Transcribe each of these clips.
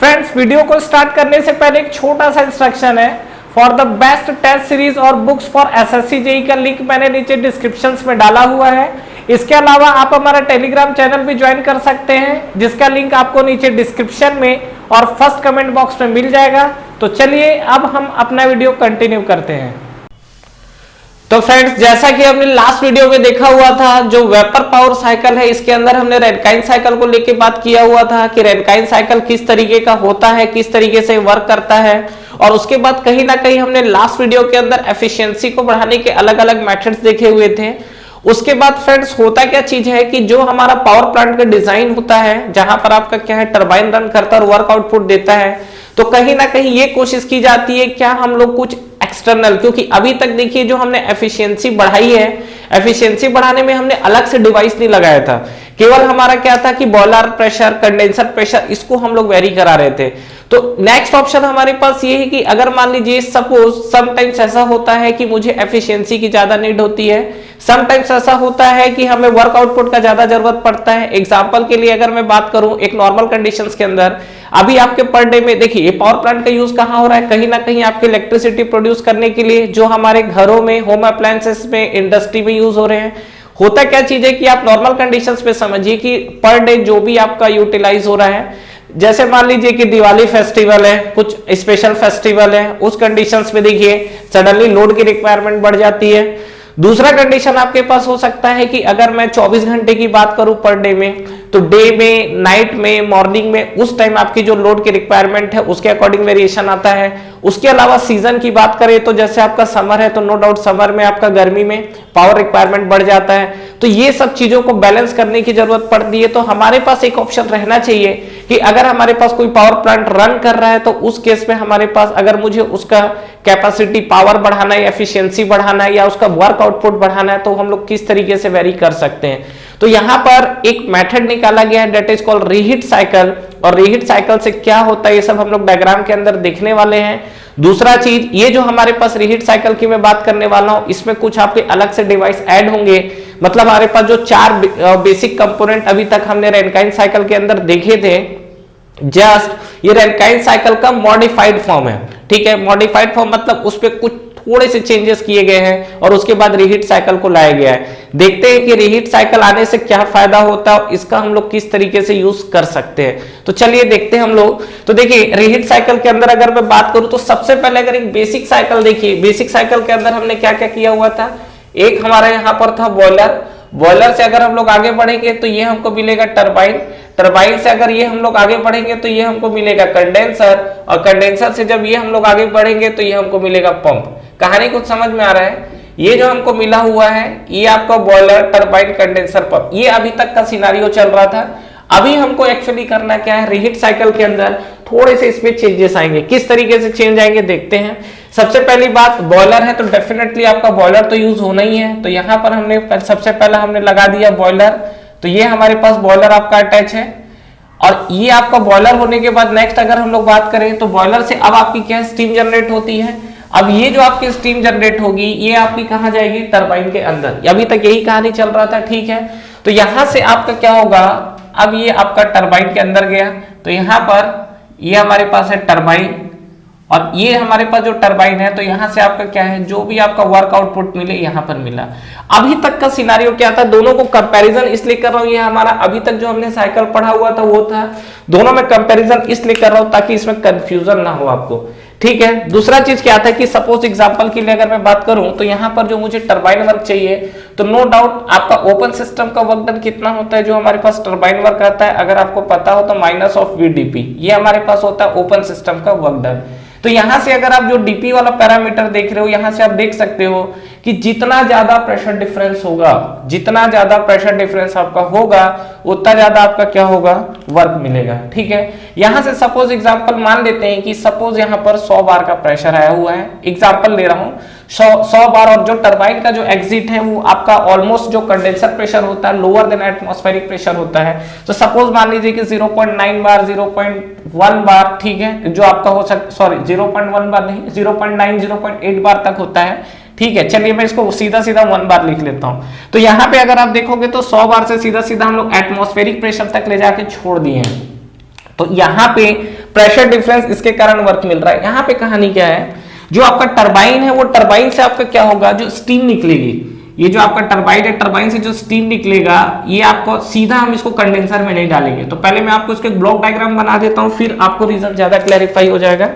Friends, video को start करने से पहले एक छोटा सा इंस्ट्रक्शन है। For the best test series और बुक्स फॉर एसएससी जेईई का लिंक मैंने नीचे डिस्क्रिप्शन में डाला हुआ है। इसके अलावा आप हमारा टेलीग्राम चैनल भी ज्वाइन कर सकते हैं, जिसका लिंक आपको नीचे डिस्क्रिप्शन में और फर्स्ट कमेंट बॉक्स में मिल जाएगा। तो चलिए अब हम अपना वीडियो कंटिन्यू करते हैं। तो फ्रेंड्स, जैसा कि हमने लास्ट वीडियो में देखा हुआ था, जो वेपर पावर साइकिल है इसके अंदर हमने रैनकाइन साइकिल को लेके बात किया हुआ था कि रैनकाइन साइकिल किस तरीके का होता है, किस तरीके से वर्क करता है। और उसके बाद कहीं ना कहीं हमने लास्ट वीडियो के अंदर एफिशिएंसी को बढ़ाने के अलग अलग मेथड्स देखे हुए थे। उसके बाद फ्रेंड्स, होता क्या चीज है कि जो हमारा पावर प्लांट का डिजाइन होता है, जहां पर आपका क्या है टरबाइन रन करता है और वर्क आउटपुट देता है, तो कहीं ना कहीं ये कोशिश की जाती है क्या हम लोग कुछ एक्सटर्नल, क्योंकि अभी तक देखिए जो हमने एफिशिएंसी बढ़ाई है, एफिशिएंसी बढ़ाने में हमने अलग से डिवाइस नहीं लगाया था। केवल हमारा क्या था कि बॉयलर प्रेशर, कंडेंसर प्रेशर, इसको हम लोग वेरी करा रहे थे। तो नेक्स्ट ऑप्शन हमारे पास ये है कि अगर मान लीजिए सपोज समटाइम्स ऐसा होता है कि मुझे एफिशिएंसी की ज्यादा नीड होती है, समटाइम्स ऐसा होता है कि हमें वर्क आउटपुट का ज्यादा जरूरत पड़ता है। एग्जांपल के लिए अगर मैं बात करूं, एक नॉर्मल कंडीशंस के अंदर अभी आपके पर डे में देखिए ये पावर प्लांट का यूज कहां हो रहा है, कहीं ना कहीं आपके इलेक्ट्रिसिटी प्रोड्यूस करने के लिए, जो हमारे घरों में, होम अप्लायंसेस में, इंडस्ट्री में यूज हो रहे हैं। होता क्या चीज है कि आप नॉर्मल कंडीशंस पे समझिए कि पर डे जो भी आपका यूटिलाइज हो रहा है, जैसे मान लीजिए कि दिवाली फेस्टिवल है, कुछ स्पेशल फेस्टिवल है, उस कंडीशंस में देखिए सडनली लोड की रिक्वायरमेंट बढ़ जाती है। दूसरा कंडीशन आपके पास हो सकता है कि अगर मैं 24 घंटे की बात करूं पर डे में, तो डे में, नाइट में, मॉर्निंग में, उस टाइम आपकी जो लोड की रिक्वायरमेंट है उसके अकॉर्डिंग वेरिएशन आता है। उसके अलावा सीजन की बात करें तो जैसे आपका समर है तो नो डाउट समर में आपका गर्मी में पावर रिक्वायरमेंट बढ़ जाता है। तो ये सब चीजों को बैलेंस करने की जरूरत पड़ती है। तो हमारे पास एक ऑप्शन रहना चाहिए कि अगर हमारे पास कोई पावर प्लांट रन कर रहा है तो उस केस में हमारे पास अगर मुझे उसका कैपेसिटी पावर बढ़ाना है, एफिशिएंसी बढ़ाना है या उसका वर्क आउटपुट बढ़ाना है, तो हम लोग किस तरीके से वेरी कर सकते हैं। तो यहां पर एक मेथड निकाला गया है, that is called reheat cycle. और रीहीट साइकिल से क्या होता है ये सब हम लोग डायग्राम के अंदर देखने वाले हैं। दूसरा चीज, ये जो हमारे पास रीहीट साइकिल की मैं बात करने वाला हूं, इसमें कुछ आपके अलग से डिवाइस ऐड होंगे। मतलब हमारे पास जो 4 बेसिक कंपोनेंट अभी तक हमने रैनकाइन साइकिल के अंदर देखे थे, जस्ट ये रैनकाइन साइकिल का मॉडिफाइड फॉर्म है। ठीक है, मॉडिफाइड फॉर्म मतलब उस पर कुछ थोड़े से चेंजेस किए गए हैं और उसके बाद रीहीट साइकिल को लाया गया है। देखते हैं कि रीहीट साइकिल आने से क्या फायदा होता है, इसका हम लोग किस तरीके से यूज कर सकते हैं। तो चलिए देखते हैं हम लोग। तो देखिए रीहीट साइकिल के अंदर अगर मैं बात करूं तो सबसे पहले अगर एक बेसिक साइकिल देखिए, बेसिक साइकिल के अंदर हमने क्या क्या किया हुआ था। एक हमारा यहाँ पर था बॉयलर, बॉयलर से अगर हम लोग आगे बढ़ेंगे तो ये हमको मिलेगा टरबाइन, टरबाइन से अगर ये हम लोग आगे बढ़ेंगे तो ये हमको मिलेगा कंडेंसर, और कंडेंसर से जब ये हम लोग आगे बढ़ेंगे तो ये हमको मिलेगा पंप। कहानी कुछ समझ में आ रहा है। ये जो हमको मिला हुआ है ये आपका बॉयलर, टरबाइन, कंडेंसर, पंप, ये अभी तक का सिनारियो चल रहा था। अभी हमको एक्चुअली करना क्या है, रीहीट साइकिल के अंदर थोड़े से इसमें चेंजेस आएंगे। किस तरीके से चेंज आएंगे देखते हैं। सबसे पहली बात, बॉयलर है तो डेफिनेटली आपका बॉयलर तो यूज होना ही है। तो यहाँ पर हमने सबसे पहला हमने लगा दिया बॉयलर। तो ये हमारे पास बॉयलर आपका अटैच है और ये आपका बॉयलर होने के बाद नेक्स्ट अगर हम लोग बात करें तो बॉयलर से अब आपकी क्या स्टीम जनरेट होती है। अब ये जो आपकी स्टीम जनरेट होगी ये आपकी कहां जाएगी, टरबाइन के अंदर। अभी तक यही कहानी चल रहा था, ठीक है। तो यहां से आपका क्या होगा, अब ये आपका टरबाइन के अंदर गया, तो यहां पर ये हमारे पास है टरबाइन और ये हमारे पास जो टरबाइन है, तो यहां से आपका क्या है, जो भी आपका वर्क आउटपुट मिले यहां पर मिला। अभी तक का सिनारियो क्या था, दोनों को कंपैरिजन इसलिए कर रहा हूं, ये हमारा अभी तक जो हमने साइकिल पढ़ा हुआ था वो था। दोनों में कंपैरिजन इसलिए कर रहा हूं ताकि इसमें कंफ्यूजन ना हो आपको, ठीक है। दूसरा चीज क्या था कि सपोज एग्जांपल के लिए अगर मैं बात करूं तो यहां पर जो मुझे टरबाइन वर्क चाहिए, तो नो डाउट आपका ओपन सिस्टम का वर्क डन कितना होता है, जो हमारे पास टरबाइन वर्क आता है, अगर आपको पता हो तो माइनस ऑफ VDP, ये हमारे पास होता है ओपन सिस्टम का वर्क डन। तो यहां से अगर आप जो डीपी वाला पैरामीटर देख रहे हो, यहां से आप देख सकते हो कि जितना ज्यादा प्रेशर डिफरेंस होगा, जितना ज्यादा प्रेशर डिफरेंस आपका होगा उतना ज्यादा आपका क्या होगा, वर्क मिलेगा, ठीक है। यहां से सपोज एग्जांपल मान लेते हैं कि सपोज यहां पर 100 बार का प्रेशर आया हुआ है, एग्जांपल ले रहा हूं 100 बार, और जो टरबाइन का जो एग्जिट है वो आपका ऑलमोस्ट जो कंडेंसर प्रेशर होता है लोअर देन एटमॉस्फेरिक प्रेशर होता है। तो सपोज मान लीजिए कि 0.9 बार, 0.1 बार, ठीक है, जो आपका हो सकता, सॉरी 0.1 बार नहीं, 0.9, 0.8 बार तक होता है, ठीक है। चलिए मैं इसको सीधा सीधा 1 बार लिख लेता हूं। तो यहां पे अगर आप देखोगे तो 100 बार से सीधा सीधा हम लोग एटमॉस्फेरिक प्रेशर तक ले जाके छोड़ दिए हैं। तो यहां पे प्रेशर डिफरेंस इसके कारण वर्क मिल रहा है। यहाँ पे कहानी क्या है, जो आपका टरबाइन है वो टरबाइन से आपका क्या होगा, जो स्टीम निकलेगी, ये जो आपका टरबाइन है, टरबाइन से जो स्टीम निकलेगा ये आपको सीधा हम इसको कंडेंसर में नहीं डालेंगे। तो पहले मैं आपको इसके ब्लॉक डायग्राम बना देता हूं, फिर आपको रीजन ज्यादा क्लैरिफाई हो जाएगा।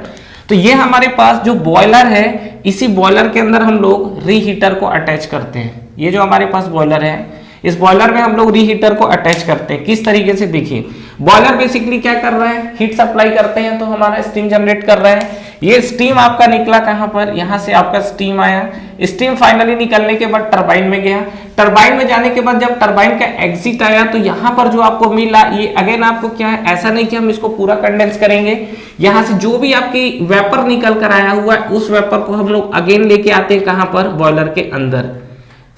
तो ये हमारे पास जो बॉयलर है, इसी बॉयलर के अंदर हम लोग रीहीटर को अटैच करते हैं। ये जो हमारे पास बॉयलर है, इस बॉयलर में हम लोग रीहीटर को अटैच करते हैं। किस तरीके से, देखिए बॉयलर बेसिकली क्या कर रहा है, हीट सप्लाई करते हैं तो हमारा स्टीम जनरेट कर रहा है। ये स्टीम आपका निकला कहां पर, यहां से आपका स्टीम आया, स्टीम फाइनली निकलने के बाद टरबाइन में गया, टरबाइन में जाने के बाद जब टरबाइन का एग्जिट आया तो यहां पर जो आपको मिला, ये अगेन आपको क्या है, ऐसा नहीं कि हम इसको पूरा कंडेंस करेंगे, यहां से जो भी आपकी वेपर निकल कर आया हुआ है उस वेपर को हम लोग अगेन लेके आते हैं कहां पर, बॉयलर के अंदर।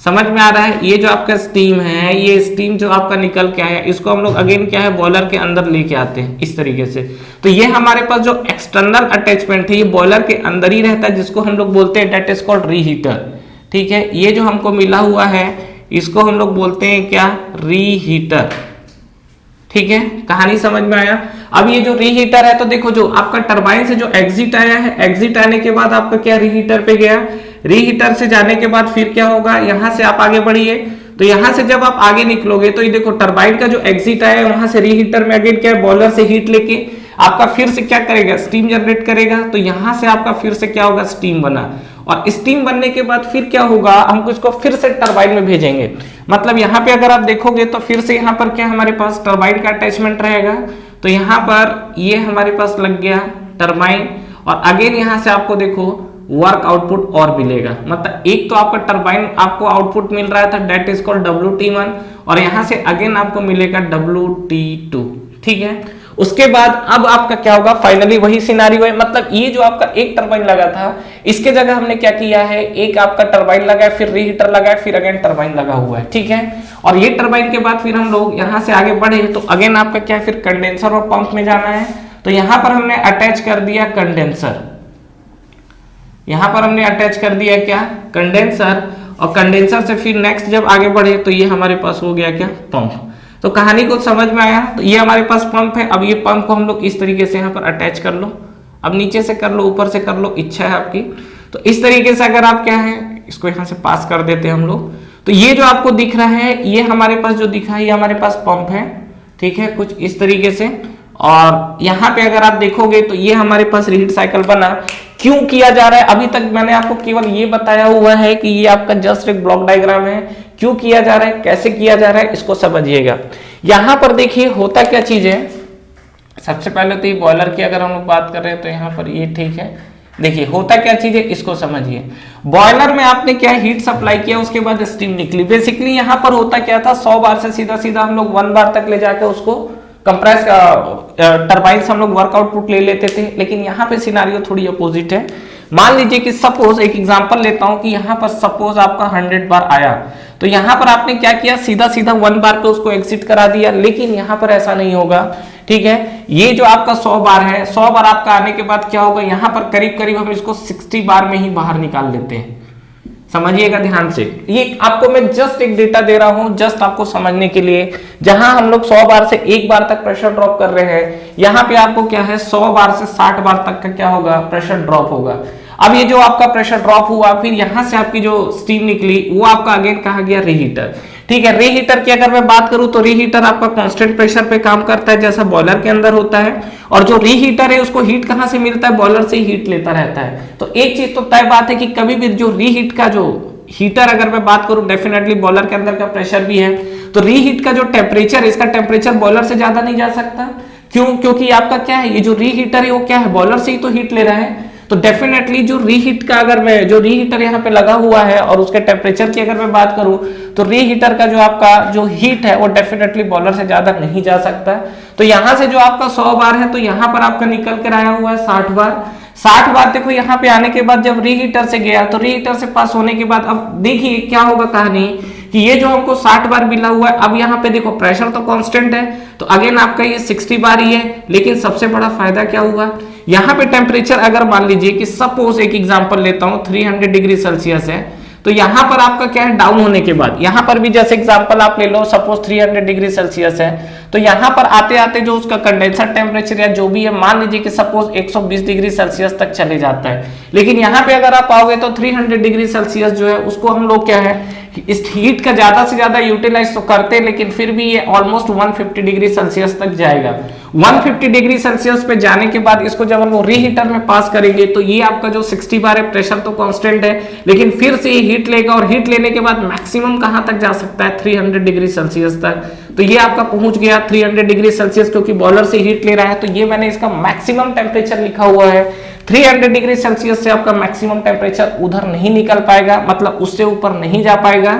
समझ में आ रहा है, ये जो आपका स्टीम है, ये स्टीम जो आपका निकल के आया इसको हम लोग अगेन क्या है, बॉयलर के अंदर लेके आते हैं इस तरीके से। तो ये हमारे पास जो एक्सटर्नल अटैचमेंट है ये बॉयलर के अंदर ही रहता है, जिसको हम लोग बोलते हैं दैट इज कॉल्ड रीहीटर। ठीक है, ये जो हमको मिला हुआ है इसको हम लोग बोलते हैं क्या, रीहीटर। ठीक है, कहानी समझ में आया। अब ये जो रीहीटर है, तो देखो जो आपका टरबाइन से जो एग्जिट आया है, एग्जिट आने के बाद आपका क्या रीहीटर पे गया, रीहीटर से जाने के बाद फिर क्या होगा, यहां से आप आगे बढ़िए, तो यहां से जब आप आगे निकलोगे तो ये देखो टरबाइन का जो एग्जिट आया है वहां से रीहीटर में अगेन क्या है, बॉयलर से हीट लेके आपका फिर से क्या करेगा, स्टीम जनरेट करेगा। तो यहां से आपका फिर से क्या होगा, स्टीम बना, और स्टीम बनने के बाद फिर क्या होगा, हम इसको फिर से टरबाइन में भेजेंगे। मतलब यहाँ पे अगर आप देखोगे तो फिर से यहाँ पर क्या हमारे पास टरबाइन का अटैचमेंट रहेगा, तो यहाँ पर ये हमारे पास लग गया टरबाइन, और अगेन यहाँ से आपको देखो वर्क आउटपुट और मिलेगा। मतलब एक तो आपका टरबाइन आपको आउटपुट मिल रहा था दैट इज कॉल्ड WT1, और यहाँ से अगेन आपको मिलेगा WT2। ठीक है, उसके बाद अब आपका क्या होगा, फाइनली वही सिनारियो है। मतलब ये जो आपका एक टरबाइन लगा था, इसके जगह हमने क्या किया है, एक आपका टरबाइन लगाया, फिर रीहीटर लगाया, फिर अगेन टरबाइन लगा हुआ है। ठीक है, और ये टरबाइन के बाद फिर हम लोग यहाँ से आगे बढ़े तो अगेन आपका क्या, फिर कंडेंसर और पंप में जाना है। तो यहाँ पर हमने अटैच कर दिया कंडेंसर, यहाँ पर हमने अटैच कर दिया क्या, कंडेंसर, और कंडेंसर से फिर नेक्स्ट जब आगे बढ़े तो ये हमारे पास हो गया क्या, पंप। तो कहानी को समझ में आया। तो ये हमारे पास पंप है। अब ये पंप को हम लोग इस तरीके से यहाँ पर अटैच कर लो, अब नीचे से कर लो, ऊपर से कर लो, इच्छा है आपकी। तो इस तरीके से अगर आप क्या है, इसको यहाँ से पास कर देते हैं हम लोग, तो ये जो आपको दिख रहा है, ये हमारे पास जो दिखा है ये हमारे पास पंप है। ठीक है, कुछ इस तरीके से, और यहाँ पे अगर आप देखोगे तो ये हमारे पास रीहीट साइकिल बना। क्यों किया जा रहा है, अभी तक मैंने आपको केवल ये बताया हुआ है कि ये आपका जस्ट एक ब्लॉक डायग्राम है। क्यों किया जा रहा है, कैसे किया जा रहा है, इसको समझिएगा। यहां पर देखिए होता क्या चीज है, सबसे पहले तो ये बॉयलर की अगर हम लोग बात कर रहे हैं तो यहाँ पर ये ठीक है। देखिए होता क्या चीज है, इसको समझिए। बॉयलर में आपने क्या हीट सप्लाई किया, उसके बाद स्टीम निकली। बेसिकली यहाँ पर होता क्या था, 100 बार से सीधा सीधा हम लोग 1 बार तक ले जाके उसको कंप्रेस टरबाइन से हम लोग वर्क आउटपुट ले लेते थे। लेकिन यहाँ पे सिनारियो थोड़ी अपोजिट है। मान लीजिए कि सपोज, एक एग्जांपल लेता हूं कि यहाँ पर सपोज आपका 100 बार आया, तो यहाँ पर आपने क्या किया, सीधा सीधा 1 बार पे उसको एग्जिट करा दिया। लेकिन यहाँ पर ऐसा नहीं होगा। ठीक है, ये जो आपका 100 बार है, 100 बार आपका आने के बाद क्या होगा, यहाँ पर करीब करीब हम इसको 60 बार में ही बाहर निकाल लेते हैं। समझिएगा ध्यान से, ये आपको मैं जस्ट एक डेटा दे रहा हूं, जस्ट आपको समझने के लिए। जहां हम लोग 100 बार से 1 बार तक प्रेशर ड्रॉप कर रहे हैं, यहाँ पे आपको क्या है 100 बार से 60 बार तक का क्या होगा, प्रेशर ड्रॉप होगा। अब ये जो आपका प्रेशर ड्रॉप हुआ, फिर यहां से आपकी जो स्टीम निकली वो आपका अगेन कहा गया रीहीटर। ठीक है, रीहीटर की अगर मैं बात करूं तो रीहीटर आपका कांस्टेंट प्रेशर पे काम करता है, जैसा बॉयलर के अंदर होता है। और जो रीहीटर है उसको हीट कहां से मिलता है, बॉयलर से ही हीट लेता रहता है। तो एक चीज तो तय बात है कि कभी भी जो रीहीट का जो हीटर अगर मैं बात करूं, डेफिनेटली बॉयलर के अंदर का प्रेशर भी है, तो रीहीट का जो टेम्परेचर, इसका टेम्परेचर बॉयलर से ज्यादा नहीं जा सकता। क्यों, क्योंकि आपका क्या है, ये जो रीहीटर है वो क्या है, बॉयलर से ही तो हीट ले रहा है। तो डेफिनेटली जो रीहीट का, अगर मैं जो रीहीटर यहाँ पे लगा हुआ है और उसके टेम्परेचर की अगर मैं बात करूं, तो रीहीटर का जो आपका जो हीट है वो डेफिनेटली बॉयलर से ज्यादा नहीं जा सकता। तो यहां से जो आपका 100 बार है, तो यहाँ पर आपका निकल कर आया हुआ है 60 बार। 60 बार देखो यहाँ पे आने के बाद जब रीहीटर से गया, तो रीहीटर से पास होने के बाद अब देखिए क्या होगा कहानी, कि ये जो हमको 60 बार मिला हुआ है, अब यहाँ पे देखो प्रेशर तो कांस्टेंट है, तो अगेन आपका ये 60 बार ही है। लेकिन सबसे बड़ा फायदा क्या हुआ, यहाँ पे टेम्परेचर अगर मान लीजिए कि सपोज एक एग्जांपल लेता हूँ 300 डिग्री सेल्सियस है, तो यहाँ पर आपका क्या है, डाउन होने के बाद, यहाँ पर भी जैसे एग्जांपल आप ले लो, सपोज 300 डिग्री सेल्सियस है, तो यहाँ पर आते आते जो उसका कंडेंसर टेम्परेचर या जो भी है, मान लीजिए कि सपोज 120 डिग्री सेल्सियस तक चले जाता है, लेकिन यहाँ पे अगर आप आओगे तो 300 डिग्री सेल्सियस जो है उसको हम लोग क्या है इस हीट का ज्यादा से ज्यादा यूटिलाइज तो करते हैं, लेकिन फिर भी ये ऑलमोस्ट 150 डिग्री सेल्सियस तक जाएगा। 150 डिग्री सेल्सियस पे जाने के बाद इसको जब हम लोग रीहीटर में पास करेंगे तो ये आपका जो 60 बार है, प्रेशर तो कांस्टेंट है, लेकिन फिर से ये हीट लेगा और हीट लेने के बाद मैक्सिमम कहां तक जा सकता है 300 डिग्री सेल्सियस तक। तो ये आपका पहुंच गया 300 डिग्री सेल्सियस, क्योंकि बॉयलर से हीट ले रहा है, तो ये मैंने इसका मैक्सिमम टेम्परेचर लिखा हुआ है। 300 डिग्री सेल्सियस से आपका मैक्सिमम टेम्परेचर उधर नहीं निकल पाएगा, मतलब उससे ऊपर नहीं जा पाएगा।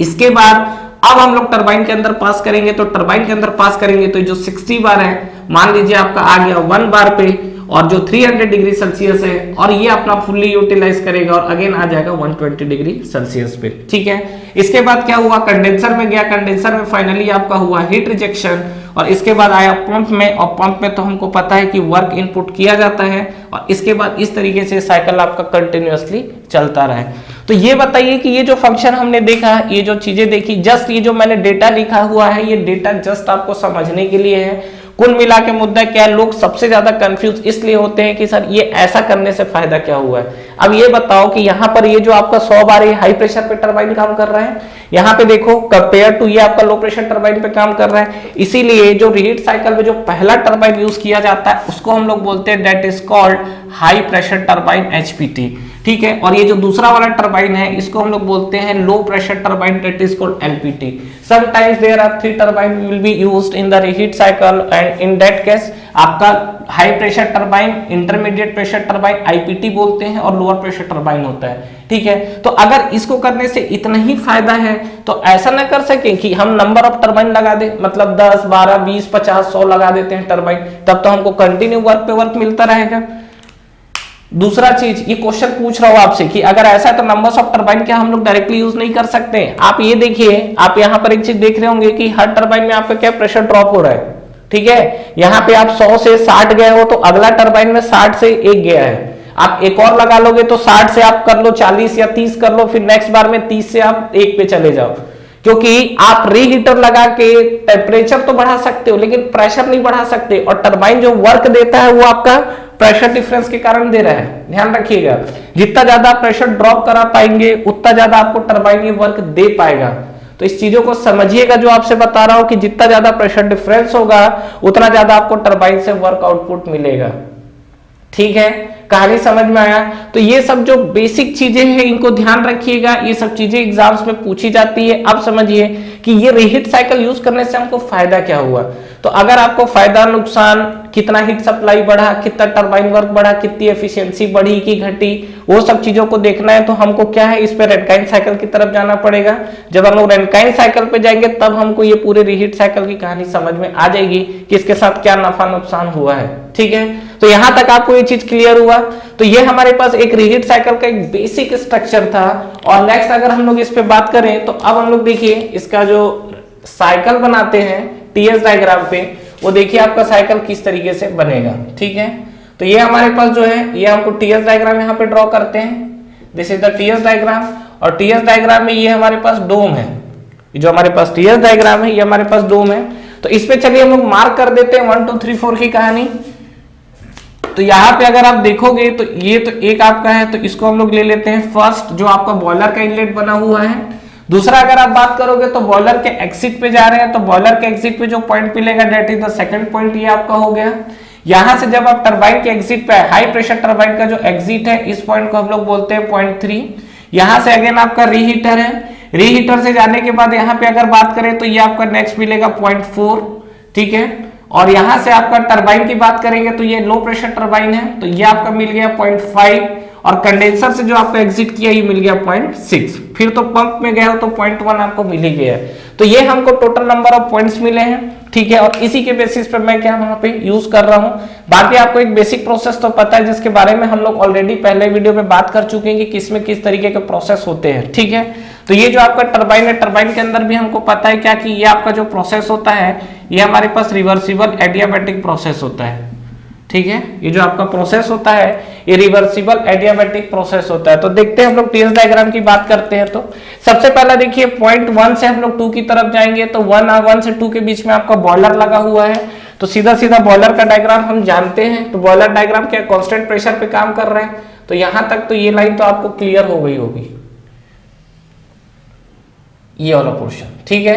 इसके बाद अब हम लोग टरबाइन के अंदर पास करेंगे, तो टरबाइन के अंदर पास करेंगे तो जो 60 बार है मान लीजिए आपका आ गया 1 बार पे, और जो 300 डिग्री सेल्सियस है और ये अपना फुल्ली यूटिलाइज करेगा और अगेन आ जाएगा 120 डिग्री सेल्सियस पे। ठीक है, इसके बाद क्या हुआ, कंडेंसर में गया, कंडेंसर में फाइनली आपका हुआ हीट रिजेक्शन, और इसके बाद आया पंप में, और पंप में तो हमको पता है कि वर्क इनपुट किया जाता है, और इसके बाद इस तरीके से साइकिल आपका कंटिन्यूअसली चलता रहे। तो ये बताइए कि ये जो फंक्शन हमने देखा, ये जो चीजें देखी, जस्ट ये जो मैंने डेटा लिखा हुआ है, ये डेटा जस्ट आपको समझने के लिए है। कुल मिला के मुद्दा क्या है, लोग सबसे ज्यादा कंफ्यूज इसलिए होते हैं कि सर ये ऐसा करने से फायदा क्या हुआ है। अब ये बताओ कि यहाँ पर ये जो आपका 100 बार ये हाई प्रेशर पे टरबाइन काम कर रहा है, यहाँ पे देखो कंपेयर टू ये आपका लो प्रेशर टरबाइन पे काम कर रहा है, इसीलिए जो रीहीट साइकिल में जो पहला टरबाइन यूज किया जाता है उसको हम लोग बोलते हैं that is called high pressure turbine HPT। ठीक है, और ये जो दूसरा वाला टरबाइन है इसको हम लोग बोलते हैं low pressure turbine, that is called LPT। Sometimes there are 3 turbine will be used in the reheat cycle, and in that case आपका high pressure turbine, intermediate pressure turbine IPT बोलते हैं, और लोअर प्रेशर टरबाइन होता है। ठीक है, तो अगर इसको करने से इतना ही फायदा है तो ऐसा ना कर सके कि हम नंबर ऑफ टरबाइन लगा दे, मतलब 10, 12, 20, 50, 100 लगा देते हैं टरबाइन, तब तो हमको कंटिन्यू वर्क पे वर्क मिलता रहेगा। दूसरा चीज, ये क्वेश्चन पूछ रहा हूं आपसे कि अगर ऐसा है तो नंबर्स ऑफ टरबाइन क्या हम लोग डायरेक्टली यूज नहीं कर सकते? आप ये देखिए, आप यहाँ पर एक चीज देख रहे होंगे कि हर टरबाइन में आपका क्या प्रेशर ड्रॉप हो रहा है। ठीक है, यहाँ पे आप 100 से 60 गए हो तो अगला टरबाइन में 60 से 1 गया है, आप एक और लगा लोगे तो 60 से आप कर लो 40 या 30 कर लो, फिर नेक्स्ट बार में 30 से आप 1 पे चले जाओ, क्योंकि आप रीहीटर लगा के टेम्परेचर तो बढ़ा सकते हो लेकिन प्रेशर नहीं बढ़ा सकते, और टरबाइन जो वर्क देता है वो आपका प्रेशर डिफरेंस के कारण दे रहा है। ध्यान रखिएगा, जितना ज्यादा प्रेशर ड्रॉप करा पाएंगे उतना ज्यादा आपको टरबाइन ये वर्क दे पाएगा। तो इस चीजों को समझिएगा जो आपसे बता रहा हूं कि जितना ज्यादा प्रेशर डिफरेंस होगा उतना ज्यादा आपको टरबाइन से वर्क आउटपुट मिलेगा। ठीक है, कहानी समझ में आया? तो ये सब जो बेसिक चीजें हैं इनको ध्यान रखिएगा, ये सब चीजें एग्जाम्स में पूछी जाती है। अब समझिए कि ये रीहीट साइकिल यूज करने से हमको फायदा क्या हुआ। तो अगर आपको फायदा नुकसान, कितना हीट सप्लाई बढ़ा, कितना टरबाइन वर्क बढ़ा, कितनी एफिशिएंसी बढ़ी कि घटी, वो सब चीजों को देखना है तो हमको क्या है, इस पे रैनकाइन साइकिल की तरफ जाना पड़ेगा। जब हम लोग रैनकाइन साइकिल पे जाएंगे तब हमको ये पूरे रीहीट साइकिल की कहानी समझ में आ जाएगी कि इसके साथ क्या नफा नुकसान हुआ है। ठीक है, तो यहां तक आपको ये चीज क्लियर हुआ। तो ये हमारे पास एक रीहीट साइकिल का एक बेसिक स्ट्रक्चर था। और नेक्स्ट अगर हम लोग इस पे बात करें तो अब हम लोग देखिए इसका जो साइकिल बनाते हैं टीएस डायग्राम पे, वो देखिए आपका साइकिल किस तरीके से बनेगा। ठीक है, तो ये हमारे पास जो है, ये हमको टीएस डायग्राम यहाँ पे ड्रॉ करते हैं। This is the TS diagram, और टीएस डायग्राम में ये हमारे पास डोम है, जो हमारे पास टीएस डायग्राम है ये हमारे पास डोम है। तो इस पे चलिए हम लोग मार्क कर देते हैं 1 2 3 4 की कहानी। तो यहाँ पे अगर आप देखोगे तो ये तो एक आपका है, तो इसको हम लोग ले लेते हैं फर्स्ट, जो आपका बॉयलर का इनलेट बना हुआ है। दूसरा अगर आप बात करोगे तो बॉयलर के एग्जिट पे जा रहे हैं, तो बॉयलर के एग्जिट पे जो पॉइंट मिलेगा that is the second point, ये आपका हो गया। यहां से जब आप टरबाइन के एग्जिट पे, हाई प्रेशर टरबाइन का जो एग्जिट है, इस पॉइंट को हम लोग बोलते हैं पॉइंट 3। यहां से अगेन आपका रीहीटर है, रीहीटर से जाने के बाद यहाँ पे अगर बात करें तो ये आपका नेक्स्ट मिलेगा पॉइंट 4। ठीक है, और यहां से आपका टरबाइन की बात करेंगे तो ये लो प्रेशर टरबाइन है, तो ये आपका मिल गया 0.5, और कंडेंसर से जो आपका एग्जिट किया ये मिल गया 0.6। फिर तो पंप में गए हो तो 0.1 आपको मिल ही गया। तो ये हमको टोटल नंबर ऑफ पॉइंट्स मिले हैं। ठीक है, और इसी के बेसिस पे मैं क्या वहां पे यूज कर रहा हूं। बाकी आपको एक बेसिक प्रोसेस तो पता है जिसके बारे में हम लोग ऑलरेडी पहले वीडियो में बात कर चुके हैं कि किसमें किस तरीके के प्रोसेस होते हैं। ठीक है, तो ये जो आपका टरबाइन है, टरबाइन के अंदर भी हमको पता है क्या कि ये आपका जो प्रोसेस होता है ये हमारे पास रिवर्सिबल एडियाबैटिक प्रोसेस होता है। ठीक है, ये जो आपका प्रोसेस होता है ये रिवर्सिबल एडियाबैटिक प्रोसेस होता है। तो देखते हैं हम लोग टीएस डायग्राम की बात करते हैं। तो सबसे पहला देखिए पॉइंट 1 से हम लोग 2 की तरफ जाएंगे। तो 1 से 2 के बीच में आपका बॉयलर लगा हुआ है। तो सीधा सीधा बॉयलर का डायग्राम हम जानते हैं। तो बॉयलर डायग्राम क्या कांस्टेंट प्रेशर पे काम कर रहे हैं। तो यहां तक तो ये लाइन तो आपको क्लियर हो गई होगी, ये वाला पोर्शन, ठीक है।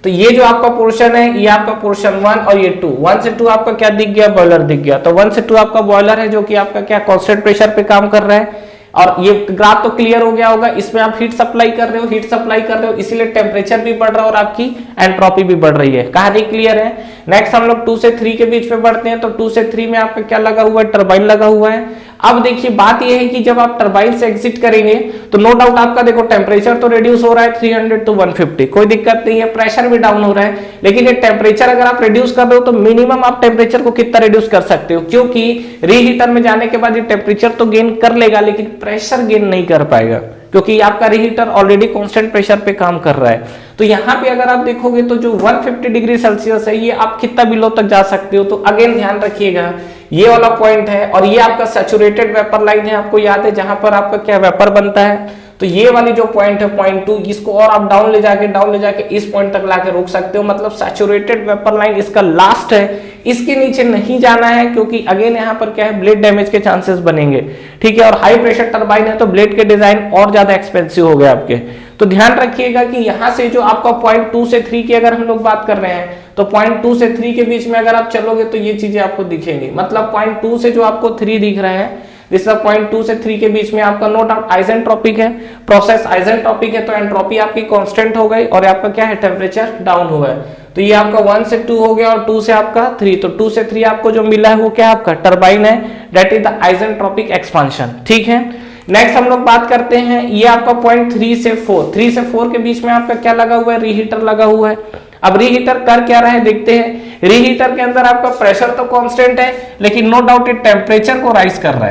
तो ये जो आपका पोर्शन है ये आपका पोर्शन 1 और ये 2, 1 से 2 आपका क्या दिख गया, बॉयलर दिख गया। तो 1 से 2 आपका बॉयलर है जो कि आपका क्या कांस्टेंट प्रेशर पे काम कर रहा है। और ये ग्राफ तो क्लियर हो गया होगा, इसमें आप हीट सप्लाई कर रहे हो, हीट सप्लाई कर रहे हो, इसीलिए टेम्परेचर भी बढ़ रहा है और आपकी एंट्रोपी भी बढ़ रही है। कहानी क्लियर है। नेक्स्ट हम लोग 2 से 3 के बीच में बढ़ते हैं। तो 2 से 3 में आपका क्या लगा हुआ है, टरबाइन लगा हुआ है। अब देखिए बात यह है कि जब आप टरबाइन से एग्जिट करेंगे तो नो डाउट आपका देखो टेम्परेचर तो रिड्यूस हो रहा है 300 to 150, कोई दिक्कत नहीं है, प्रेशर भी डाउन हो रहा है। लेकिन ये टेम्परेचर अगर आप रिड्यूस कर रहे हो तो मिनिमम आप टेम्परेचर को कितना रिड्यूस कर सकते हो, क्योंकि रीहीटर में जाने के बाद ये टेम्परेचर तो गेन कर लेगा लेकिन प्रेशर गेन नहीं कर पाएगा, क्योंकि आपका रीहीटर ऑलरेडी कांस्टेंट प्रेशर पे काम कर रहा है। तो यहाँ पे अगर आप देखोगे तो जो 150 डिग्री सेल्सियस है ये आप कितना बिलो तक जा सकते हो। तो अगेन ध्यान रखिएगा ये वाला पॉइंट है और ये आपका सैचुरेटेड वेपर लाइन है, आपको याद है, जहां पर आपका क्या वेपर बनता है। तो ये वाली जो पॉइंट है पॉइंट 2, इसको और आप डाउन ले जाके इस पॉइंट तक लाके रोक सकते हो। मतलब सैचुरेटेड वेपर लाइन इसका लास्ट है, इसके नीचे नहीं जाना है, क्योंकि अगेन यहाँ पर क्या है, ब्लेड डैमेज के चांसेस बनेंगे, ठीक है। और हाई प्रेशर टरबाइन है तो ब्लेड के डिजाइन और ज्यादा एक्सपेंसिव हो गए आपके। तो ध्यान रखिएगा कि यहाँ से जो आपका पॉइंट 2 से 3 की अगर हम लोग बात कर रहे हैं तो पॉइंट 2 से 3 के बीच में अगर आप चलोगे तो ये चीजें आपको दिखेंगी। मतलब पॉइंट 2 से जो आपको 3 दिख रहा है, दिस पॉइंट 2 से 3 के बीच में आपका नो डाउट आइसेंट्रोपिक है, प्रोसेस आइसेंट्रोपिक है, तो एंट्रोपी आपकी कांस्टेंट हो गई और आपका क्या है, टेम्परेचर डाउन हुआ है। तो ये आपका 1 से 2 हो गया और 2 से आपका 3। तो 2 से 3 आपको जो मिला है वो क्या आपका टरबाइन है, that is the isentropic expansion, ठीक है। नेक्स्ट हम लोग बात करते हैं, ये आपका पॉइंट 3 से 4 के बीच में आपका क्या लगा हुआ है, रीहीटर लगा हुआ है। अब रीहीटर कर क्या रहा है देखते हैं। रीहीटर के अंदर आपका प्रेशर तो कांस्टेंट है लेकिन नो डाउट ये टेम्परेचर को राइज कर रहा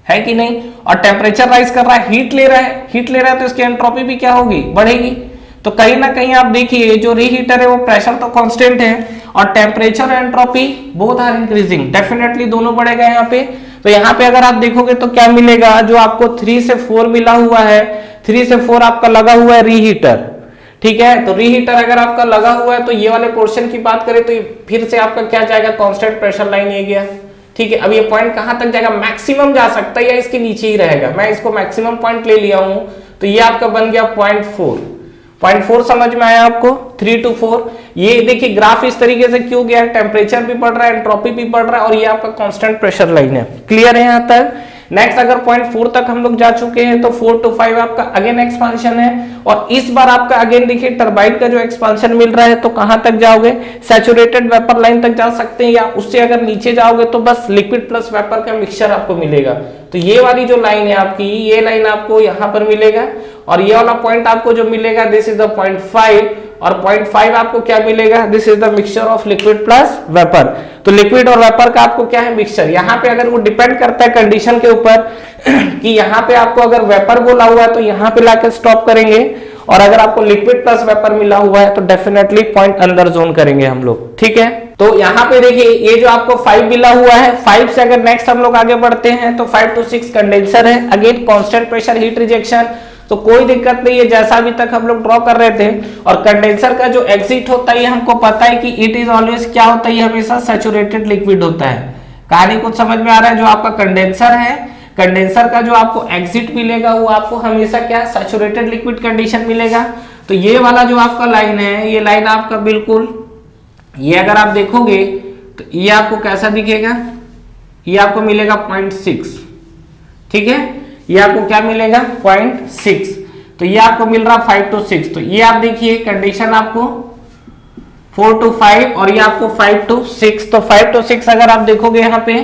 है कि नहीं। और टेम्परेचर राइज कर रहा है, हीट ले रहा है तो इसकी एंट्रोपी भी क्या होगी, बढ़ेगी। तो कहीं ना कहीं आप देखिए जो रीहीटर है वो प्रेशर तो कांस्टेंट है और temperature entropy both are increasing, definitely दोनों बढ़ेगा यहाँ पे। तो यहाँ पे अगर आप देखोगे तो क्या मिलेगा, जो आपको 3 से 4 मिला हुआ है, 3 से 4 आपका लगा हुआ है रीहीटर, ठीक है। तो रीहीटर अगर आपका लगा हुआ है तो ये वाले पोर्शन की बात करें तो फिर से आपका क्या जाएगा, कांस्टेंट प्रेशर लाइन ये गया, ठीक है। अब ये पॉइंट कहां तक जाएगा, मैक्सिमम जा सकता है या इसके नीचे ही रहेगा। मैं इसको मैक्सिमम पॉइंट ले लिया हूं तो ये आपका बन गया पॉइंट 4 समझ में आया आपको, 3 to 4। ये देखिए ग्राफ इस तरीके से क्यों गया, टेम्परेचर भी बढ़ रहा है, एंट्रोपी भी बढ़ रहा है और ये आपका कांस्टेंट प्रेशर लाइन है। क्लियर है यहाँ तक। नेक्स्ट अगर पॉइंट 4 तक हम लोग जा चुके हैं तो 4 to 5 आपका अगेन एक्सपांशन है और इस बार आपका अगेन देखिए टरबाइन का जो एक्सपांशन मिल रहा है तो कहां तक जाओगे, सैचुरेटेड वेपर लाइन तक जा सकते हैं, या उससे अगर नीचे जाओगे तो बस लिक्विड प्लस वेपर का मिक्सचर आपको मिलेगा। तो ये वाली जो लाइन है आपकी, ये लाइन आपको यहाँ पर मिलेगा और ये वाला पॉइंट आपको जो मिलेगा दिस इज द पॉइंट 5 और पॉइंट 5 आपको क्या मिलेगा, this is the mixture of liquid plus vapour. तो लिक्विड और वेपर का आपको क्या है, मिक्सचर। यहाँ पे अगर वो डिपेंड करता है कंडीशन के ऊपर कि यहाँ पे आपको अगर वेपर बोला हुआ है तो यहाँ पे लाके स्टॉप करेंगे और अगर आपको लिक्विड प्लस वेपर मिला हुआ है तो डेफिनेटली पॉइंट अंदर जोन करेंगे हम लोग, ठीक है। तो यहाँ पे देखिए ये जो आपको 5 मिला हुआ है, 5 से अगर नेक्स्ट हम लोग आगे बढ़ते हैं तो 5 to 6 कंडेंसर है, again constant pressure heat rejection, तो कोई दिक्कत नहीं है जैसा अभी तक हम लोग ड्रॉ कर रहे थे। और कंडेंसर का जो एग्जिट होता है हमको पता है कि इट इज ऑलवेज क्या होता है, हमेशा सैचुरेटेड लिक्विड होता है। कहानी कुछ समझ में आ रहा है। जो आपका कंडेंसर है, कंडेंसर का जो आपको एग्जिट मिलेगा वो आपको हमेशा क्या, सैचुरेटेड लिक्विड कंडीशन मिलेगा। तो ये वाला जो आपका लाइन है, ये लाइन आपका बिल्कुल, ये अगर आप देखोगे तो ये आपको कैसा दिखेगा, ये आपको मिलेगा 0.6, ठीक है। ये आपको क्या मिलेगा, 0.6। तो ये आपको मिल रहा 5 to 6। तो ये आप देखिए कंडीशन आपको 4 to 5 और ये आपको 5 to 6। तो 5 to 6 अगर आप देखोगे यहाँ पे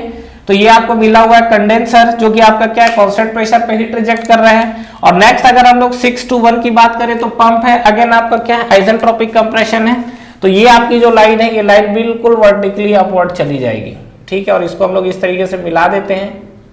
तो ये आपको मिला हुआ है कंडेंसर जो कि आपका क्या है, कांस्टेंट प्रेशर पे हीट रिजेक्ट कर रहा है। और नेक्स्ट अगर हम लोग 6 to 1 की बात करें तो पंप है, अगेन आपका क्या है, आइसेंट्रोपिक कंप्रेशन है। तो ये आपकी जो लाइन है, ये लाइन बिल्कुल वर्टिकली अपवर्ड चली जाएगी, ठीक है। और इसको हम लोग इस तरीके से मिला देते हैं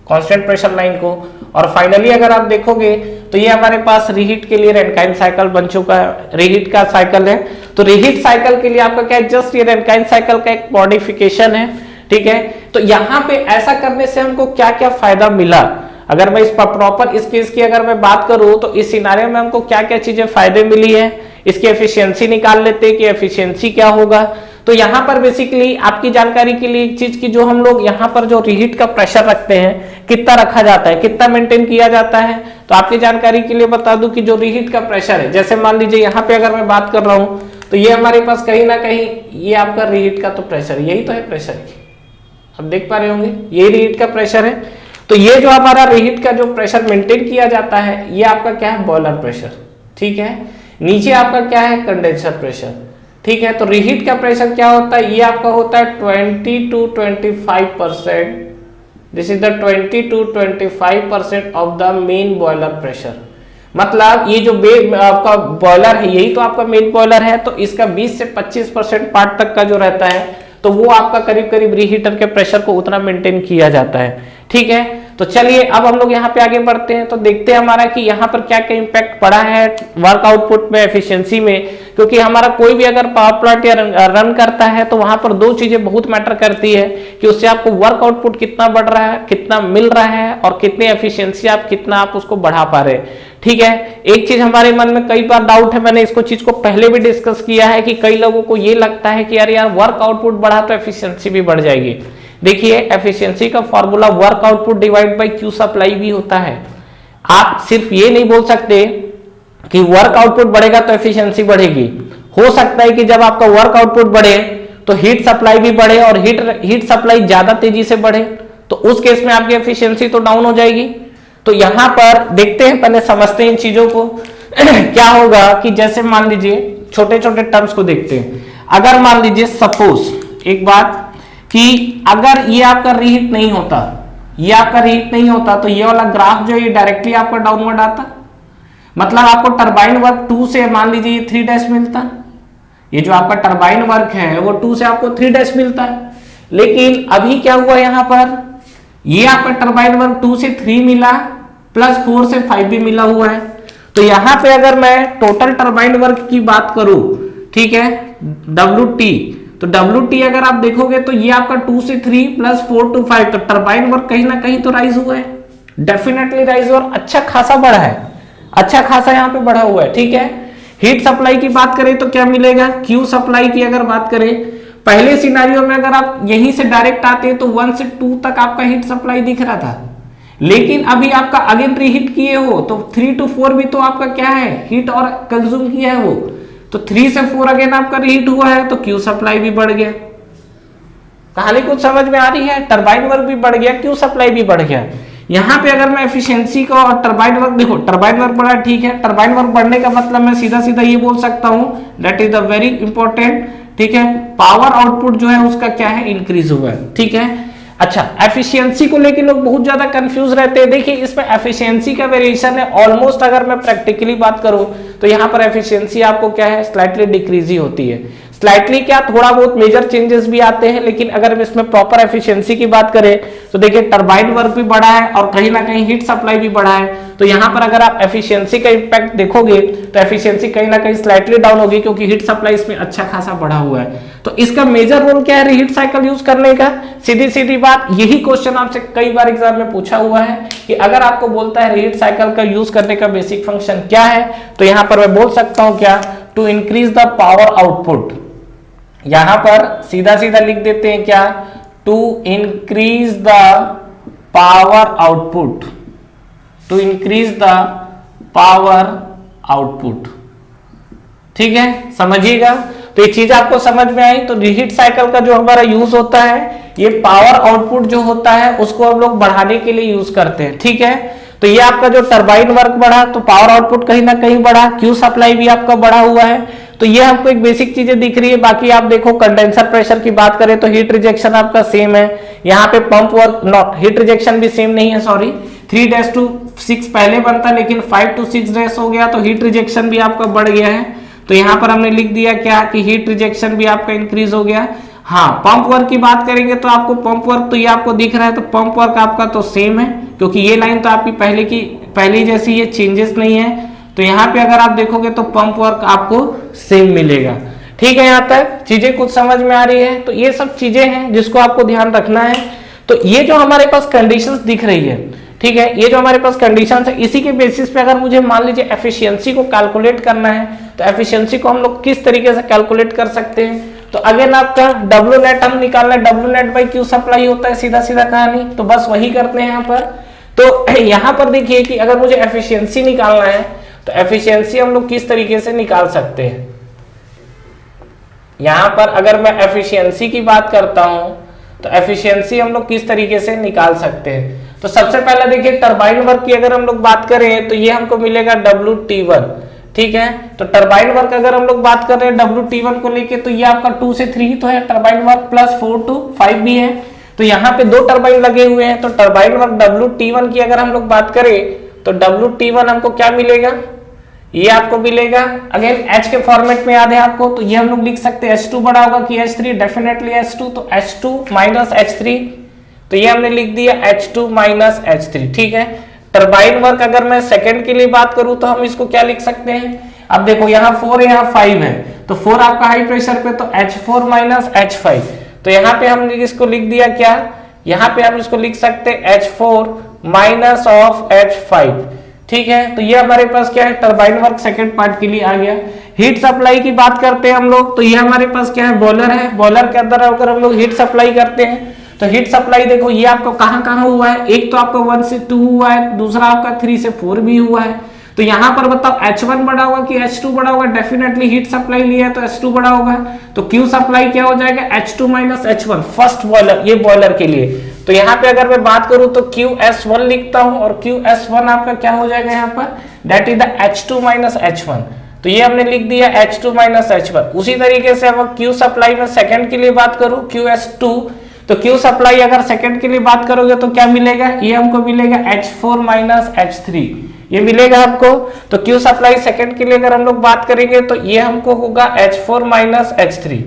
कांस्टेंट प्रेशर लाइन को। और फाइनली अगर आप देखोगे तो ये हमारे पास रीहीट के लिए रैनकाइन साइकिल बन चुका है, रीहीट का साइकिल है। तो रीहीट साइकिल के लिए आपका क्या है, जस्ट ये रैनकाइन साइकिल का एक मॉडिफिकेशन है, ठीक है। तो यहाँ पे ऐसा करने से हमको क्या क्या फायदा मिला, अगर मैं इस प्रॉपर इस केस की अगर मैं बात करूं तो इस सिनारियो में हमको क्या क्या चीजें फायदे मिली है, इसकी एफिशिएंसी निकाल लेते हैं कि एफिशिएंसी क्या होगा। तो यहाँ पर बेसिकली आपकी जानकारी के लिए एक चीज की, जो हम लोग यहाँ पर जो रीहीट का प्रेशर रखते हैं कितना रखा जाता है, कितना मेंटेन किया जाता है, तो आपकी जानकारी के लिए बता दूं कि जो रीहीट का प्रेशर है, जैसे मान लीजिए यहाँ पे अगर मैं बात कर रहा हूँ तो ये हमारे पास कहीं ना कहीं ये आपका रीहीट का तो प्रेशर, यही तो है प्रेशर, अब देख पा रहे होंगे यही रीहीट का प्रेशर है। तो ये जो हमारा रीहीट का जो प्रेशर मेंटेन किया जाता है ये आपका क्या है, बॉयलर प्रेशर, ठीक है। नीचे आपका क्या है, कंडेंसर प्रेशर, ठीक है। तो रीहीट का प्रेशर क्या होता है, ये आपका होता है 20 to 25%, this is the 20 to 25% of the main boiler pressure. मतलब ये जो आपका बॉयलर है यही तो आपका मेन बॉयलर है, तो इसका 20 से 25% पार्ट तक का जो रहता है तो वो आपका करीब करीब रीहीटर के प्रेशर को उतना मेंटेन किया जाता है, ठीक है। तो चलिए अब हम लोग यहाँ पे आगे बढ़ते हैं, तो देखते हैं हमारा कि यहाँ पर क्या क्या इंपैक्ट पड़ा है वर्क आउटपुट में, एफिशिएंसी में। क्योंकि हमारा कोई भी अगर पावर प्लांट या रन करता है तो वहां पर दो चीजें बहुत मैटर करती है कि उससे आपको वर्क आउटपुट कितना बढ़ रहा है, कितना मिल रहा है, और कितनी एफिशिएंसी कितना आप उसको बढ़ा पा रहे हैं, ठीक है। एक चीज हमारे मन में कई बार डाउट है, मैंने इसको चीज को पहले भी डिस्कस किया है कि कई लोगों को ये लगता है कि यार वर्क आउटपुट बढ़ा तो एफिशिएंसी भी बढ़ जाएगी। देखिए एफिशिएंसी का formula work output divide by Q supply भी होता है। आप सिर्फ ये नहीं बोल सकते कि वर्क आउटपुट बढ़ेगा तो एफिशिएंसी बढ़ेगी। हो सकता है कि जब आपका वर्क आउटपुट बढ़े तो हीट सप्लाई भी बढ़े, और हीट सप्लाई ज्यादा तेजी से बढ़े, तो उस केस में आपकी एफिशिएंसी तो डाउन हो जाएगी। तो यहां पर देखते हैं, पहले समझते हैं इन चीजों को। क्या होगा कि जैसे मान लीजिए छोटे छोटे टर्म्स को देखते हैं। अगर मान लीजिए सपोज एक बात कि अगर ये आपका रीहीट नहीं होता, ये आपका रीहीट नहीं होता, तो ये वाला ग्राफ जो है ये डायरेक्टली आपका डाउनवर्ड आता, मतलब आपको टरबाइन वर्क 2 से मान लीजिए ये 3 मिलता, ये जो आपका टरबाइन वर्क है वो 2 से आपको 3 मिलता है। लेकिन अभी क्या हुआ यहाँ पर, ये आपका टरबाइन वर्क 2 से 3 मिला प्लस 4 से 5 भी मिला हुआ है। तो यहां पे अगर मैं टोटल टरबाइन वर्क की बात करूं, ठीक है, WT, तो WT अगर आप देखोगे तो ये आपका 2 से 3 प्लस 4 to 5, तो टरबाइन वर्क कहीं ना कहीं तो राइज हुआ है, डेफिनेटली राइज हुआ, अच्छा खासा बढ़ा है, अच्छा खासा यहाँ पे बढ़ा हुआ है, ठीक है। हीट सप्लाई की बात करें तो क्या मिलेगा, क्यू सप्लाई की अगर बात करें, पहले सिनारियो में अगर आप यहीं से डायरेक्ट आते हैं तो 1 से 2 तक आपका हीट सप्लाई दिख रहा था, लेकिन अभी आपका अगेन रीहीट किए हो तो 3 to 4 भी तो आपका क्या है, हीट और कंज्यूम किया है वो, तो 3 से 4 अगेन आपका रीहीट हुआ है, तो क्यू सप्लाई भी बढ़ गया। कहानी कुछ समझ में आ रही है, टरबाइन वर्क भी बढ़ गया, क्यू सप्लाई भी बढ़ गया। यहाँ पे अगर मैं एफिशिएंसी को और टरबाइन वर्क देखो, टरबाइन वर्क बढ़ा, ठीक है, टरबाइन वर्क बढ़ने का मतलब मैं सीधा सीधा ये बोल सकता हूँ, that is the very important, ठीक है, पावर आउटपुट जो है उसका क्या है, इंक्रीज हुआ है, ठीक है। अच्छा, एफिशिएंसी को लेकर लोग बहुत ज्यादा कंफ्यूज रहते हैं। देखिए इसमें एफिशिएंसी का वेरिएशन है ऑलमोस्ट, अगर मैं प्रैक्टिकली बात करूं तो यहाँ पर एफिशिएंसी आपको क्या है, स्लाइटली डिक्रीज ही होती है, स्लाइटली क्या, थोड़ा बहुत मेजर चेंजेस भी आते हैं, लेकिन अगर इसमें प्रॉपर एफिशिएंसी की बात करें तो देखिए टरबाइन वर्क भी बढ़ा है और कहीं ना कहीं हीट सप्लाई भी बढ़ा है। तो यहाँ पर अगर आप एफिशिएंसी का इंपैक्ट देखोगे तो एफिशिएंसी कहीं ना कहीं स्लाइटली डाउन होगी, क्योंकि हीट सप्लाई इसमें अच्छा खासा बढ़ा हुआ है। तो इसका मेजर रोल क्या है रीहीट साइकिल यूज करने का, सीधी सीधी बात, यही क्वेश्चन आपसे कई बार एग्जाम में पूछा हुआ है कि अगर आपको बोलता है रीहीट साइकिल का यूज करने का बेसिक फंक्शन क्या है, तो यहाँ पर मैं बोल सकता हूं क्या, to increase the power output. यहां पर सीधा सीधा लिख देते हैं क्या, to increase the power output, to increase the power output, ठीक है, समझिएगा। तो ये चीज आपको समझ में आई। तो रीहीट साइकिल का जो हमारा यूज होता है, ये पावर आउटपुट जो होता है उसको हम लोग बढ़ाने के लिए यूज करते हैं, ठीक है। तो ये आपका जो टरबाइन वर्क बढ़ा तो पावर आउटपुट कहीं ना कहीं बढ़ा, क्यू सप्लाई भी आपका बढ़ा हुआ है। तो ये आपको एक बेसिक चीजें दिख रही है। बाकी आप देखो कंडेंसर प्रेशर की बात करें तो हीट रिजेक्शन आपका सेम है, यहाँ पे pump work not, heat rejection भी सेम नहीं है, सॉरी 3 to 6 पहले बनता लेकिन 5 to 6 हो गया, तो हीट रिजेक्शन भी आपका बढ़ गया है। तो यहाँ पर हमने लिख दिया क्या कि हीट रिजेक्शन भी आपका इंक्रीज हो गया। हाँ, पंप वर्क की बात करेंगे तो आपको पंप वर्क तो ये आपको दिख रहा है, तो पंप वर्क आपका तो सेम है, क्योंकि ये लाइन तो आपकी पहले जैसी ये चेंजेस नहीं है। तो यहाँ पे अगर आप देखोगे तो पंप वर्क आपको सेम मिलेगा, ठीक है। यहाँ तक चीजें कुछ समझ में आ रही है। तो ये सब चीजें हैं जिसको आपको ध्यान रखना है। तो ये जो हमारे पास कंडीशंस दिख रही है, ठीक है, ये जो हमारे पास कंडीशंस है, इसी के बेसिस पे अगर मुझे मान लीजिए एफिशिएंसी को कैलकुलेट करना है, तो एफिशिएंसी को हम लोग किस तरीके से कैलकुलेट कर सकते हैं। तो अगेन आपका डब्ल्यू नेट हम निकालना है, W net by Q supply होता है, सीधा सीधा कहानी, तो बस वही करते हैं यहाँ पर। तो यहाँ पर देखिए कि अगर मुझे एफिशिएंसी निकालना है तो एफिशिएंसी हम लोग किस तरीके से निकाल सकते हैं। यहां पर अगर मैं एफिशिएंसी की बात करता हूं तो एफिशिएंसी हम लोग किस तरीके से निकाल सकते हैं। तो सबसे पहले देखिए टरबाइन वर्क की अगर हम लोग बात करें तो ये हमको मिलेगा WT1, ठीक है। तो टरबाइन वर्क अगर हम लोग बात कर रहे हैं WT1 को लेके, तो ये आपका 2 से 3 तो है टरबाइन वर्क, प्लस 4 to 5 भी है। तो यहाँ पे 2 टरबाइन लगे हुए हैं, तो टरबाइन वर्क WT1 की अगर हम लोग बात करें तो WT1 हमको क्या मिलेगा, ये आपको मिलेगा अगेन H के फॉर्मेट में याद है आपको, तो ये हम लोग लिख सकते हैं H2 बड़ा होगा कि H3, डेफिनेटली H2, तो H2 माइनस H3, तो ये हमने लिख दिया H2 माइनस H3, ठीक है। टरबाइन वर्क अगर मैं सेकंड के लिए बात करूं तो हम इसको क्या लिख सकते हैं, अब देखो यहाँ 4 है, यहाँ 5 है, तो 4 आपका हाई प्रेशर पे, तो H4 माइनस H5, तो यहाँ पे हमने इसको लिख दिया क्या, यहाँ पे हम इसको लिख सकते हैं H4 माइनस ऑफ H5, ठीक है। तो ये हमारे पास क्या है, टरबाइन वर्क सेकंड पार्ट के लिए आ गया। हीट सप्लाई की बात करते हैं हम लोग, तो ये हमारे पास क्या है, बॉयलर है। बॉयलर के अंदर अगर हम लोग हीट सप्लाई करते हैं तो हीट सप्लाई देखो ये आपको कहां कहां हुआ है, एक तो आपका 1 से 2 हुआ है, दूसरा आपका 3 से 4 भी हुआ है। तो यहां पर बताओ H1 बड़ा होगा कि H2 बड़ा होगा, डेफिनेटली हीट सप्लाई लिया है तो H2 बड़ा होगा, तो Q सप्लाई क्या हो जाएगा, H2 minus H1, first boiler, ये बॉयलर के लिए। तो यहाँ पे अगर मैं बात करूं तो QS1 लिखता हूं, और QS1 आपका क्या हो जाएगा यहाँ पर, that is the H2 minus H1, तो ये हमने लिख दिया H2 माइनस H1। उसी तरीके से अब Q सप्लाई में सेकंड के लिए बात करूं QS2, तो Q सप्लाई अगर सेकंड के लिए बात करोगे तो क्या मिलेगा, ये हमको मिलेगा H4 माइनस H3, ये मिलेगा आपको। तो Q सप्लाई सेकंड के लिए अगर हम लोग बात करेंगे तो ये हमको होगा H4 माइनस H3,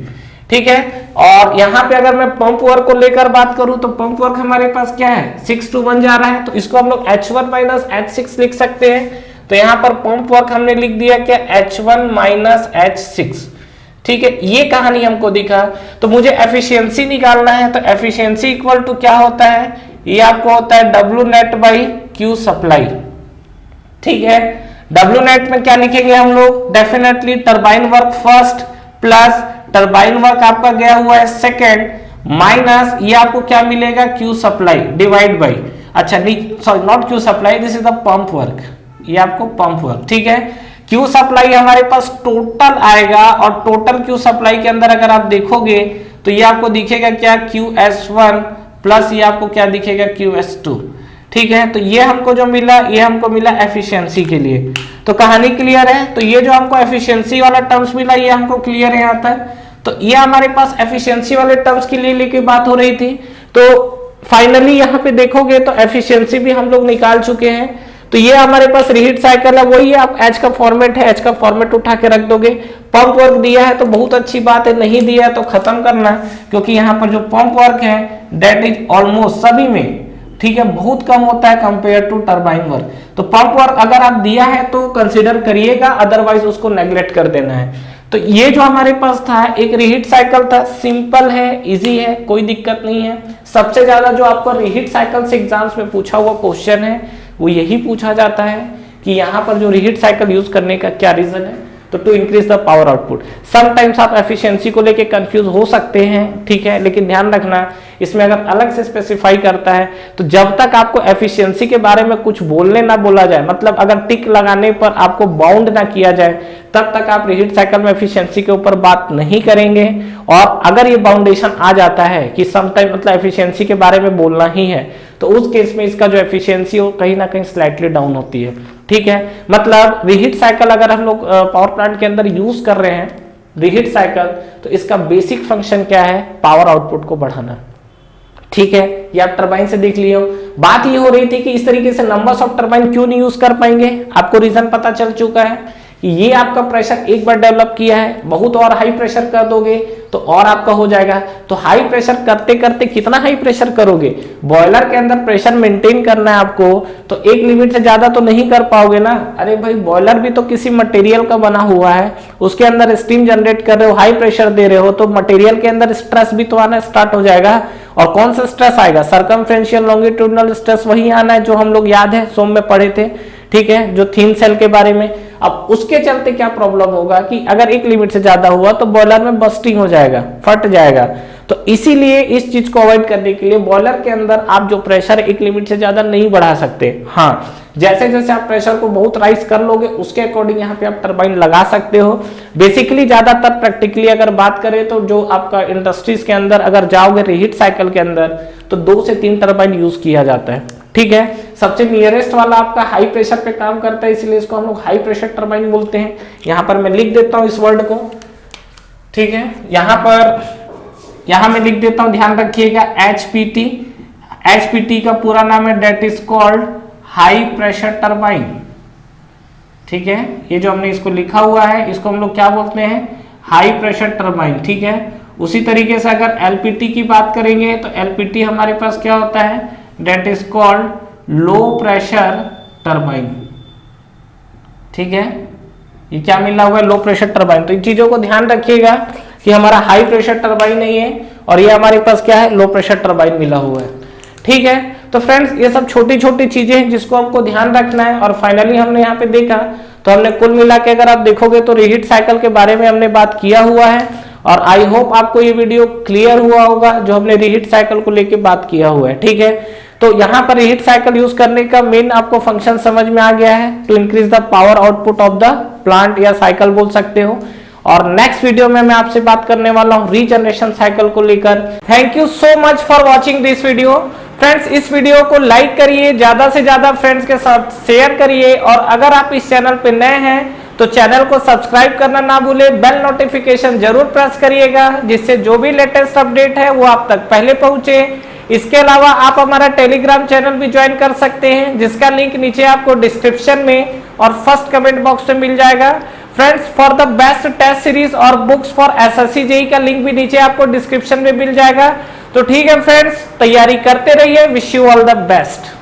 ठीक है। और यहाँ पे अगर मैं पंप वर्क को लेकर बात करूं तो पंप वर्क हमारे पास क्या है, 6 to 1 जा रहा है, तो इसको हम लोग H1 माइनस H6 लिख सकते हैं। तो यहाँ पर पंप वर्क हमने लिख दिया क्या, H1 माइनस H6, ठीक है। ये कहानी हमको दिखा। तो मुझे एफिशिएंसी निकालना है, तो एफिशिएंसी इक्वल टू क्या होता है, ये आपको होता है W net by Q supply, ठीक है। W नेट में क्या लिखेंगे हम लोग, definitely turbine work first plus turbine work आपका गया हुआ है सेकंड, माइनस ये आपको क्या मिलेगा, Q सप्लाई डिवाइड बाई, अच्छा sorry not Q supply, this is the pump work, ये आपको पंप वर्क, ठीक है। Q सप्लाई हमारे पास टोटल आएगा, और टोटल Q सप्लाई के अंदर अगर आप देखोगे तो ये आपको दिखेगा क्या, QS1 प्लस ये आपको क्या दिखेगा, QS2, ठीक है। तो ये हमको जो मिला, ये हमको मिला एफिशिएंसी के लिए। तो कहानी क्लियर है। तो ये जो हमको एफिशिएंसी वाला टर्म्स मिला ये हमको क्लियर है यहाँ तक। तो ये हमारे पास एफिशिएंसी वाले टर्म्स के लिए लेके बात हो रही थी। तो फाइनली यहाँ पे देखोगे तो एफिशिएंसी भी हम लोग निकाल चुके हैं। तो ये हमारे पास रीहीट साइकिल है, वही है, आप एच का फॉर्मेट है, एच का फॉर्मेट उठा के रख दोगे। पंप वर्क दिया है तो बहुत अच्छी बात है, नहीं दिया है तो खत्म करना, क्योंकि यहाँ पर जो पंप वर्क है दैट इज ऑलमोस्ट सभी में, ठीक है, बहुत कम होता है कंपेयर टू टरबाइन वर्क। तो पंप वर्क अगर आप दिया है तो कंसीडर करिएगा, अदरवाइज उसको नेग्लेक्ट कर देना है। तो ये जो हमारे पास था एक रीहीट साइकिल था, सिंपल है, इजी है, कोई दिक्कत नहीं है। सबसे ज्यादा जो आपको रीहीट साइकिल से एग्जाम्स में पूछा हुआ क्वेश्चन है वो यही पूछा जाता है कि यहाँ पर जो रीहीट साइकिल यूज करने का क्या रीजन है। तो to increase the power output. Sometimes आप एफिशिएंसी को लेके कंफ्यूज हो सकते हैं, ठीक है, लेकिन ध्यान रखना इसमें अगर अलग से स्पेसिफाई करता है तो जब तक आपको एफिशिएंसी के बारे में कुछ बोलने ना बोला जाए, मतलब अगर टिक लगाने पर आपको बाउंड ना किया जाए, तब तक आप रीहीट साइकिल में एफिशिएंसी के ऊपर बात नहीं करेंगे। और अगर ये बाउंडेशन आ जाता है कि समटाइम मतलब एफिशिएंसी के बारे में बोलना ही है, तो उस केस में इसका जो एफिशिएंसी हो कहीं ना कहीं स्लाइटली डाउन होती है, ठीक है। मतलब रीहीट साइकिल अगर हम लोग पावर प्लांट के अंदर यूज कर रहे हैं रीहीट साइकिल, तो इसका बेसिक फंक्शन क्या है, पावर आउटपुट को बढ़ाना, ठीक है। ये आप टरबाइन से देख लियो। बात ये हो रही थी कि इस तरीके से नंबर्स ऑफ टरबाइन क्यों नहीं यूज कर पाएंगे, आपको रीजन पता चल चुका है कि ये आपका प्रेशर एक बार डेवलप किया है, बहुत और हाई प्रेशर कर दोगे तो तो और आपका हो जाएगा। तो हाई प्रेशर करते करते कितना हाई प्रेशर करोगे, बॉयलर के अंदर प्रेशर मेंटेन करना है आपको, तो एक लिमिट से ज्यादा तो नहीं कर पाओगे ना। अरे भाई बॉयलर भी तो किसी मटेरियल का बना हुआ है, उसके अंदर स्टीम जनरेट कर रहे हो, हाई प्रेशर दे रहे हो, तो मटेरियल के अंदर स्ट्रेस भी तो आना स्टार्ट हो जाएगा। और कौन सा स्ट्रेस आएगा, सरकमफ्रेंशियल लॉन्गिट्यूडिनल स्ट्रेस वही आना है जो हम लोग याद है सोम में पढ़े थे, ठीक है, जो थिन सेल के बारे में। अब उसके चलते क्या प्रॉब्लम होगा कि अगर एक लिमिट से ज्यादा हुआ तो बॉयलर में बस्टिंग हो जाएगा, फट जाएगा। तो इसीलिए इस चीज को अवॉइड करने के लिए बॉयलर के अंदर आप जो प्रेशर एक लिमिट से ज्यादा नहीं बढ़ा सकते। हाँ, जैसे जैसे आप प्रेशर को बहुत राइज कर लोगे उसके अकॉर्डिंग यहाँ पे आप टरबाइन लगा सकते हो। बेसिकली ज्यादातर प्रैक्टिकली अगर बात करें तो जो आपका इंडस्ट्रीज के अंदर अगर जाओगे रीहीट साइकिल के अंदर तो 2 से 3 टरबाइन यूज किया जाता है, ठीक है। सबसे नियरेस्ट वाला आपका हाई प्रेशर पे काम करता है, इसलिए इसको हम लोग हाई प्रेशर टरबाइन बोलते हैं। यहां पर मैं लिख देता हूं इस वर्ड को, ठीक है, यहां मैं लिख देता हूं, ध्यान रखिएगा HPT। HPT का पूरा नाम है that is called high pressure turbine, ठीक है। ये जो हमने इसको लिखा हुआ है इसको हम लोग क्या बोलते हैं, हाई प्रेशर टरबाइन, ठीक है। उसी तरीके से अगर LPT की बात करेंगे तो LPT हमारे पास क्या होता है, that is called low pressure turbine, ठीक है। ये क्या मिला हुआ है, लो प्रेशर टरबाइन। तो इन चीजों को ध्यान रखिएगा कि हमारा हाई प्रेशर टरबाइन नहीं है और ये हमारे पास क्या है, लो प्रेशर टरबाइन मिला हुआ है, ठीक है। तो फ्रेंड्स ये सब छोटी छोटी चीजें हैं जिसको हमको ध्यान रखना है। और फाइनली हमने यहाँ पे देखा तो हमने कुल मिला के अगर आप देखोगे तो रीहीट साइकिल के बारे में हमने बात किया हुआ है और आई होप आपको ये वीडियो क्लियर हुआ होगा जो हमने रीहीट साइकिल को लेके बात किया हुआ है, ठीक है। तो यहाँ पर रीहीट साइकिल यूज करने का मेन आपको फंक्शन समझ में आ गया है, to increase the power output of the plant या साइकिल बोल सकते हो। और नेक्स्ट वीडियो में मैं आपसे बात करने वाला हूँ रीजनरेशन साइकिल को लेकर। Thank you so much for watching this video. Friends इस वीडियो को लाइक करिए, ज्यादा से ज्यादा फ्रेंड्स के साथ शेयर करिए और अगर आप इस चैनल पे नए हैं तो चैनल को सब्सक्राइब करना ना भूलें, बेल नोटिफिकेशन जरूर प्रेस करिएगा जिससे जो भी लेटेस्ट अपडेट है वो आप तक पहले पहुंचे। इसके अलावा आप हमारा टेलीग्राम चैनल भी ज्वाइन कर सकते हैं जिसका लिंक नीचे आपको डिस्क्रिप्शन में और फर्स्ट कमेंट बॉक्स में मिल जाएगा। Friends for the best test series और बुक्स फॉर SSC JEE का लिंक भी नीचे आपको डिस्क्रिप्शन में मिल जाएगा। तो ठीक है फ्रेंड्स, तैयारी करते रहिए। Wish you all the best.